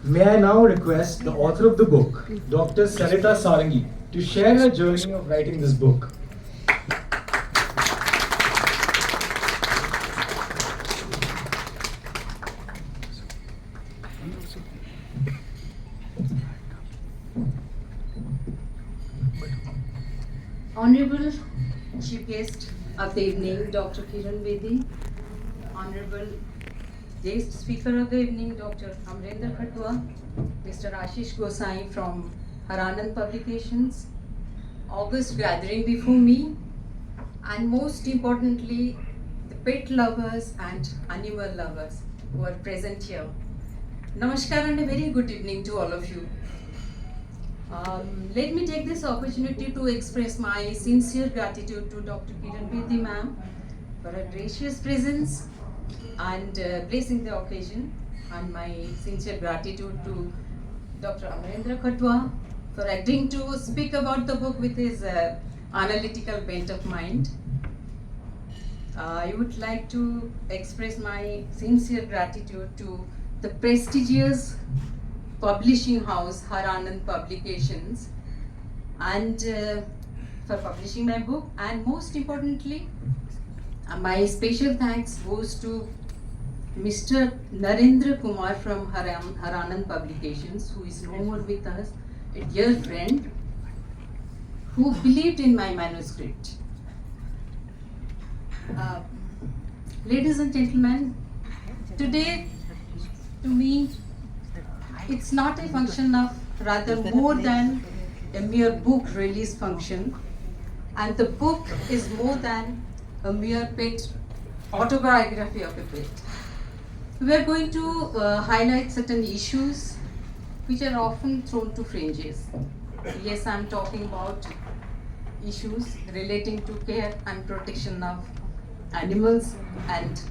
May I now request the author of the book, Dr. Sarita Sarangi, to share her journey of writing this book. Honorable Chief Guest of the evening, Dr. Kiran Bedi, Honorable Guest Speaker of the evening, Dr. Amrendra Khatwa, Mr. Ashish Gosai from Haranand Publications, august gathering before me, and most importantly, the pet lovers and animal lovers who are present here. Namaskar and a very good evening to all of you. Let me take this opportunity to express my sincere gratitude to Dr. Kiran Bedi ma'am for her gracious presence and blessing the occasion, and my sincere gratitude to Dr. Amrendra Khatwa for agreeing to speak about the book with his analytical bent of mind. I would like to express my sincere gratitude to the prestigious publishing house Haranand Publications and for publishing my book, and most importantly my special thanks goes to Mr. Narendra Kumar from Haranand Publications, who is no more with us, a dear friend who believed in my manuscript. Ladies and gentlemen, today to me it's not a function of, rather more than a mere book release function, and the book is more than a mere pet autobiography of a pet. We are going to highlight certain issues which are often thrown to fringes. Yes, I am talking about issues relating to care and protection of animals and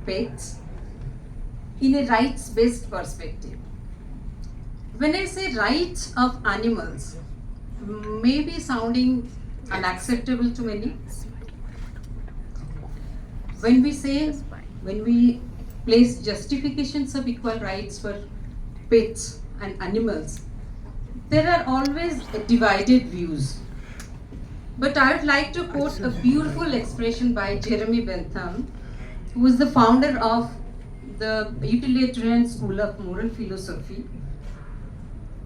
pets in a rights-based perspective. When I say rights of animals, may be sounding unacceptable to many. When we place justifications of equal rights for pets and animals, there are always divided views. But I would like to quote a beautiful expression by Jeremy Bentham, who is the founder of the Utilitarian School of Moral Philosophy.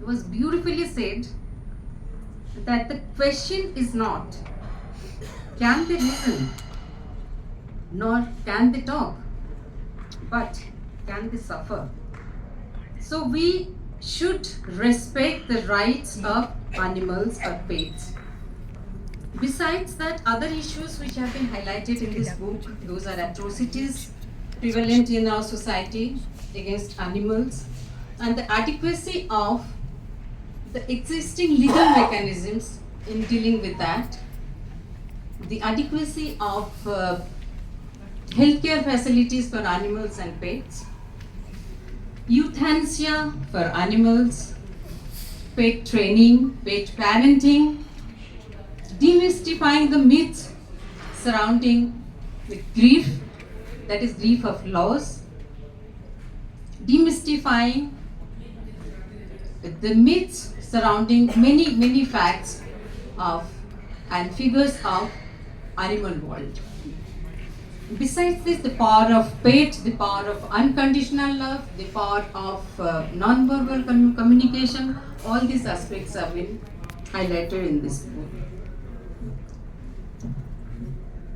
It was beautifully said that the question is not, can they listen, nor can they talk, but can they suffer? So we should respect the rights of animals or pets. Besides that, other issues which have been highlighted in this book, those are atrocities prevalent in our society against animals, and the adequacy of the existing legal mechanisms in dealing with that, the adequacy of healthcare facilities for animals and pets, euthanasia for animals, pet training, pet parenting, demystifying the myths surrounding the grief, that is grief of loss, demystifying the myths surrounding many facts of and figures of animal world. Besides this, the power of pet, the power of unconditional love, the power of non-verbal communication, all these aspects have been highlighted in this book.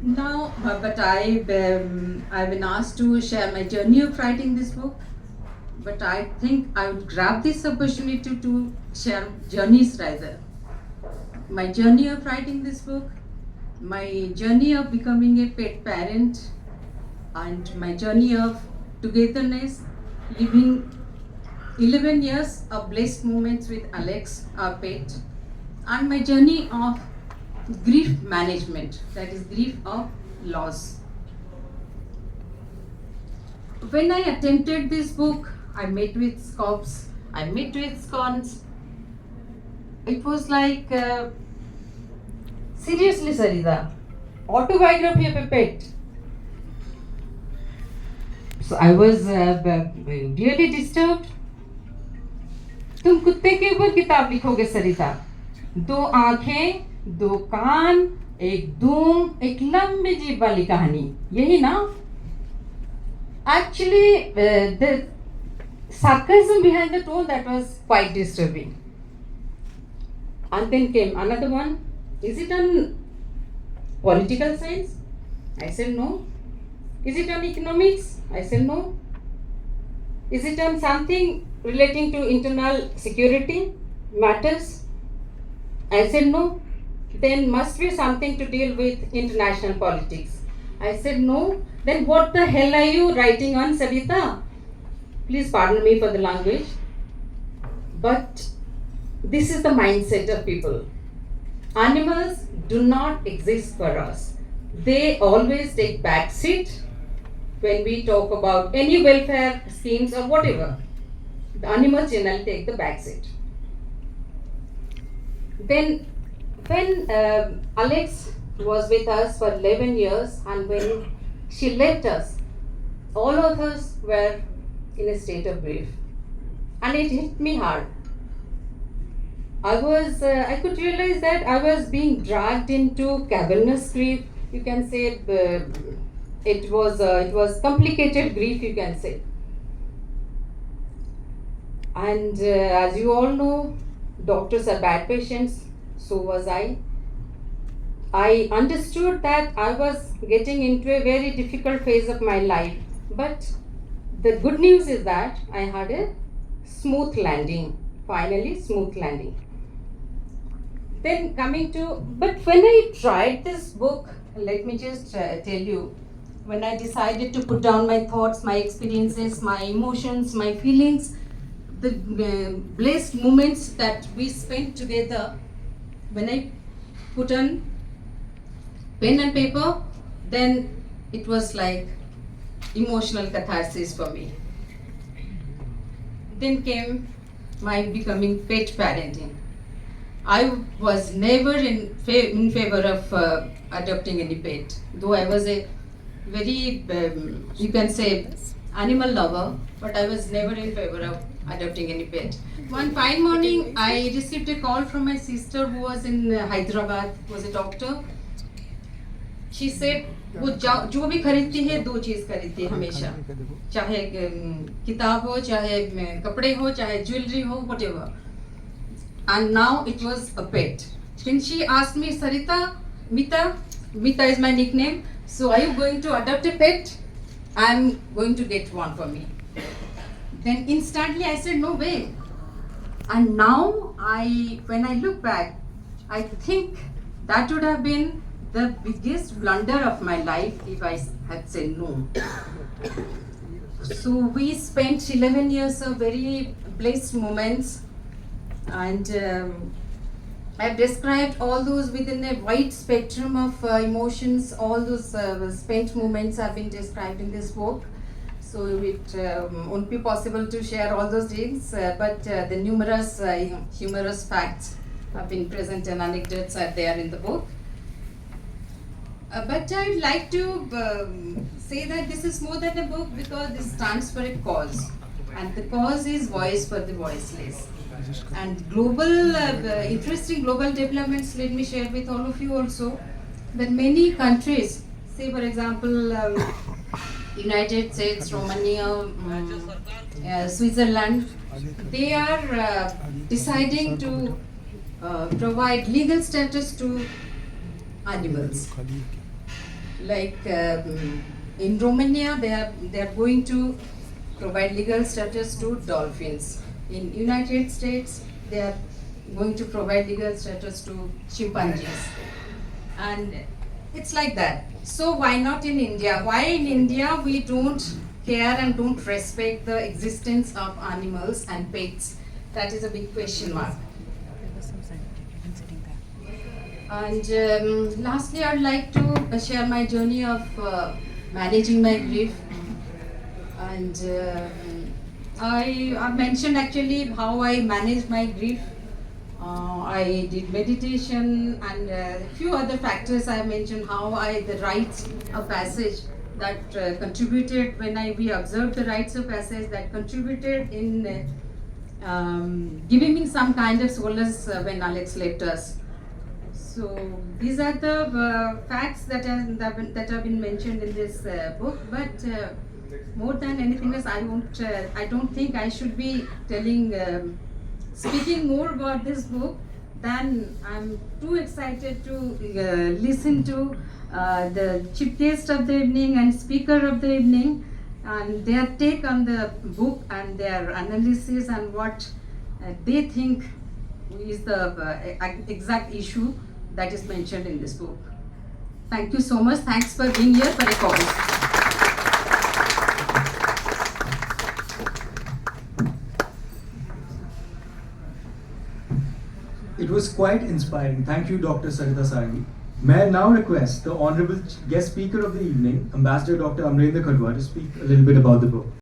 Now, but I've been asked to share my journey of writing this book. But I think I would grab this opportunity to share journeys rather. My journey of writing this book, my journey of becoming a pet parent, and my journey of togetherness, living 11 years of blessed moments with Alex, our pet, and my journey of grief management, that is grief of loss. When I attempted this book, I met with scoffs, I met with scorns. It was like, seriously Sarita, autobiography of a pet. So I was really disturbed. तुम कुत्ते के ऊपर किताब लिखोगे सरिता? दो आंखें, दो कान, एक दुम, एक लंबी जीभ वाली कहानी, यही ना? Actually, the sarcasm behind the tone, that was quite disturbing. And then came another one. Is it on political science? I said no. Is it on economics? I said no. Is it on something relating to internal security matters? I said no. Then must be something to deal with international politics. I said no. Then what the hell are you writing on, Sarita? Please pardon me for the language. But this is the mindset of people. Animals do not exist for us. They always take back seat when we talk about any welfare schemes or whatever. The animals generally take the back seat. Then when Alex was with us for 11 years, and when she left us, all of us were in a state of grief. And it hit me hard. I could realize that I was being dragged into cavernous grief. You can say it was complicated grief, you can say. And as you all know, doctors are bad patients, so was I. I understood that I was getting into a very difficult phase of my life, but the good news is that I had a smooth landing, finally smooth landing. Then but when I tried this book, let me just tell you, when I decided to put down my thoughts, my experiences, my emotions, my feelings, the blessed moments that we spent together, when I put on pen and paper, then it was like emotional catharsis for me. Then came my becoming pet parenting. I was never in favor of adopting any pet, though I was a very, you can say, animal lover, but I was never in favor of adopting any pet. One fine morning, I received a call from my sister who was in Hyderabad, was a doctor. She said, वो जो भी खरीदती है दो चीज़ खरीदती है हमेशा, चाहे किताब हो, चाहे कपड़े हो, चाहे ज्वेलरी हो, whatever. And now it was a pet. Then she asked me, Sarita, Mita is my nickname, so are you going to adopt a pet? I'm going to get one for me. Then instantly I said, no way. And now when I look back, I think that would have been the biggest blunder of my life if I had said no. So we spent 11 years of very blessed moments, and I've described all those within a wide spectrum of emotions. All those spent moments have been described in this book. So it won't be possible to share all those things, but the numerous humorous facts have been present and anecdotes are there in the book. But I'd like to say that this is more than a book, because this stands for a cause, and the cause is voice for the voiceless. And global, interesting global developments, let me share with all of you also, that many countries, say for example, United States, Romania, Switzerland, they are deciding to provide legal status to animals. Like in Romania, they are going to provide legal status to dolphins. In United States, they are going to provide legal status to chimpanzees. And it's like that. So why not in India? Why in India we don't care and don't respect the existence of animals and pets? That is a big question mark. And lastly, I'd like to share my journey of managing my grief. And I mentioned actually how I managed my grief. I did meditation and a few other factors. I mentioned how the rites of passage that contributed when we observed the rites of passage that contributed in giving me some kind of solace when Alex left us. So these are the facts that have been mentioned in this book. But more than anything else, I don't think I should be speaking more about this book. Than I'm too excited to listen to the chief guest of the evening and speaker of the evening, and their take on the book and their analysis and what they think is the exact issue that is mentioned in this book. Thank you so much. Thanks for being here for a cause. It was quite inspiring. Thank you, Dr. Sarita Sarangi. May I now request the Honorable Guest Speaker of the evening, Ambassador Dr. Amrendra Khadwa, to speak a little bit about the book.